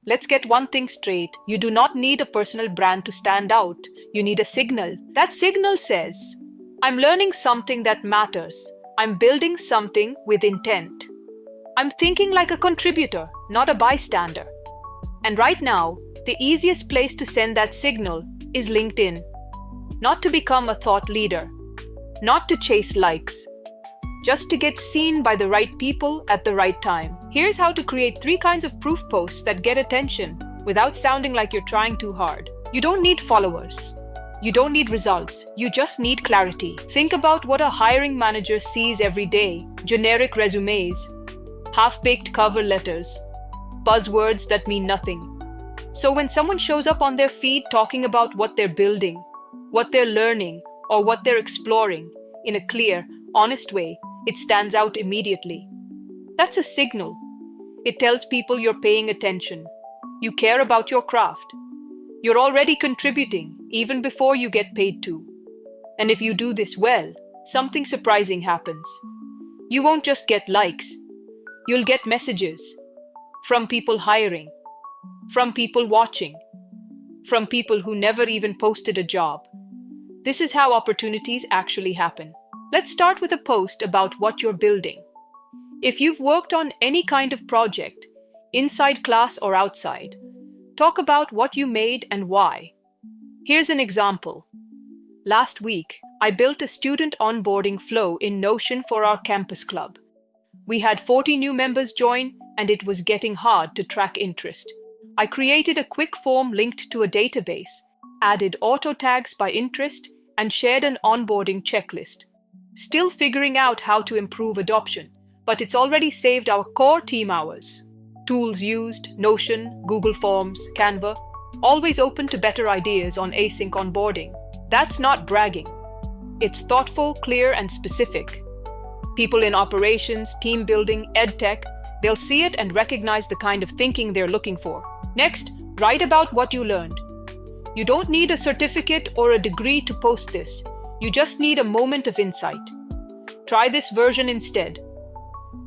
Let's get one thing straight. You do not need a personal brand to stand out. You need a signal. That signal says, I'm learning something that matters. I'm building something with intent. I'm thinking like a contributor, not a bystander. And right now, the easiest place to send that signal is LinkedIn. Not to become a thought leader, not to chase likes, just to get seen by the right people at the right time. Here's how to create 3 kinds of proof posts that get attention without sounding like you're trying too hard. You don't need followers. You don't need results. You just need clarity. Think about what a hiring manager sees every day. Generic resumes, half-baked cover letters, buzzwords that mean nothing. So when someone shows up on their feed talking about what they're building, what they're learning, or what they're exploring in a clear, honest way, it stands out immediately. That's a signal. It tells people you're paying attention. You care about your craft. You're already contributing, even before you get paid to. And if you do this well, something surprising happens. You won't just get likes. You'll get messages from people hiring, from people watching, from people who never even posted a job. This is how opportunities actually happen. Let's start with a post about what you're building. If you've worked on any kind of project, inside class or outside, talk about what you made and why. Here's an example. Last week, I built a student onboarding flow in Notion for our campus club. We had 40 new members join, and it was getting hard to track interest. I created a quick form linked to a database, added auto tags by interest, and shared an onboarding checklist. Still figuring out how to improve adoption, but it's already saved our core team hours. Tools used, Notion, Google Forms, Canva, always open to better ideas on async onboarding. That's not bragging. It's thoughtful, clear, and specific. People in operations, team building, edtech, they'll see it and recognize the kind of thinking they're looking for. Next, write about what you learned. You don't need a certificate or a degree to post this. You just need a moment of insight. Try this version instead.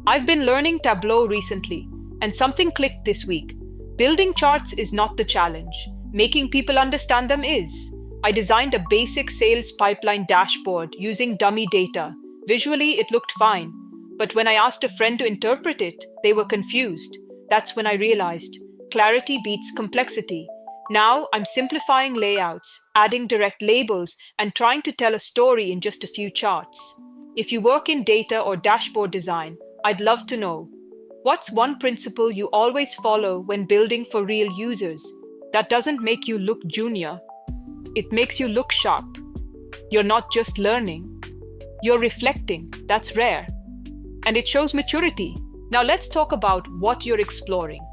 I've been learning Tableau recently, and something clicked this week. Building charts is not the challenge. Making people understand them is. I designed a basic sales pipeline dashboard using dummy data. Visually, it looked fine, but when I asked a friend to interpret it, they were confused. That's when I realized clarity beats complexity. Now I'm simplifying layouts, adding direct labels, and trying to tell a story in just a few charts. If you work in data or dashboard design, I'd love to know, what's one principle you always follow when building for real users? That doesn't make you look junior. It makes you look sharp. You're not just learning. You're reflecting. That's rare. And it shows maturity. Now let's talk about what you're exploring.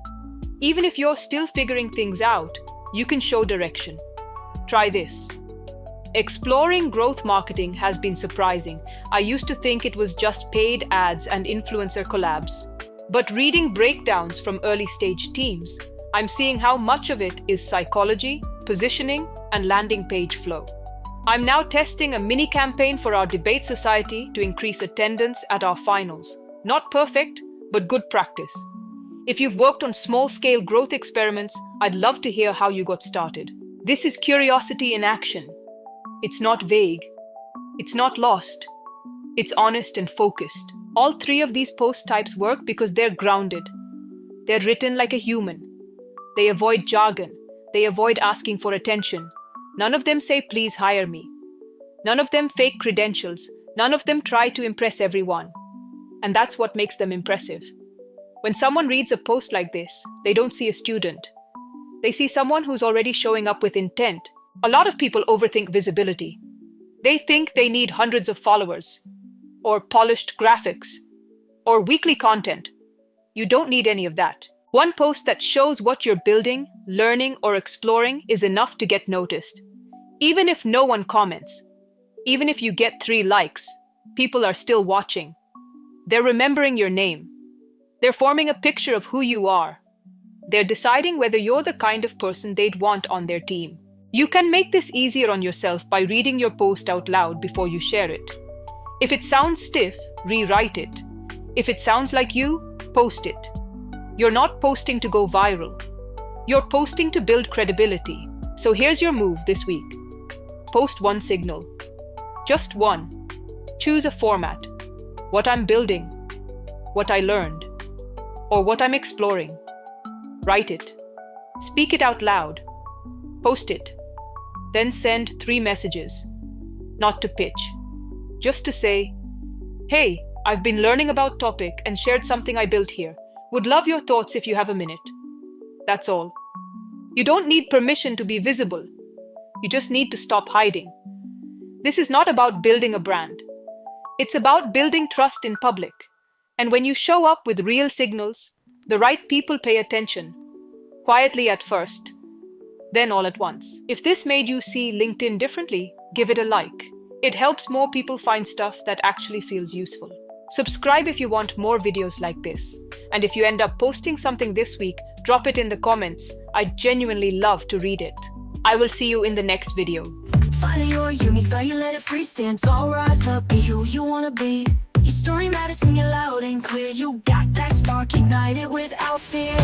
Even if you're still figuring things out, you can show direction. Try this. Exploring growth marketing has been surprising. I used to think it was just paid ads and influencer collabs. But reading breakdowns from early-stage teams, I'm seeing how much of it is psychology, positioning, and landing page flow. I'm now testing a mini campaign for our debate society to increase attendance at our finals. Not perfect, but good practice. If you've worked on small-scale growth experiments, I'd love to hear how you got started. This is curiosity in action. It's not vague. It's not lost. It's honest and focused. All 3 of these post types work because they're grounded. They're written like a human. They avoid jargon. They avoid asking for attention. None of them say, please hire me. None of them fake credentials. None of them try to impress everyone. And that's what makes them impressive. When someone reads a post like this, they don't see a student. They see someone who's already showing up with intent. A lot of people overthink visibility. They think they need hundreds of followers, or polished graphics, or weekly content. You don't need any of that. One post that shows what you're building, learning, or exploring is enough to get noticed. Even if no one comments, even if you get 3 likes, people are still watching. They're remembering your name. They're forming a picture of who you are. They're deciding whether you're the kind of person they'd want on their team. You can make this easier on yourself by reading your post out loud before you share it. If it sounds stiff, rewrite it. If it sounds like you, post it. You're not posting to go viral. You're posting to build credibility. So here's your move this week. Post one signal. Just one. Choose a format. What I'm building, what I learned, or what I'm exploring. Write it. Speak it out loud. Post it. Then send 3 messages. Not to pitch. Just to say, hey, I've been learning about topic and shared something I built here. Would love your thoughts if you have a minute. That's all. You don't need permission to be visible. You just need to stop hiding. This is not about building a brand. It's about building trust in public. And when you show up with real signals, the right people pay attention. Quietly at first, then all at once. If this made you see LinkedIn differently, give it a like. It helps more people find stuff that actually feels useful. Subscribe if you want more videos like this. And if you end up posting something this week, drop it in the comments. I genuinely love to read it. I will see you in the next video. Find your unique value, let it free. Stand tall, rise up, be who you wanna be. Your story matters, sing it loud and clear. You got that spark, ignite it without fear.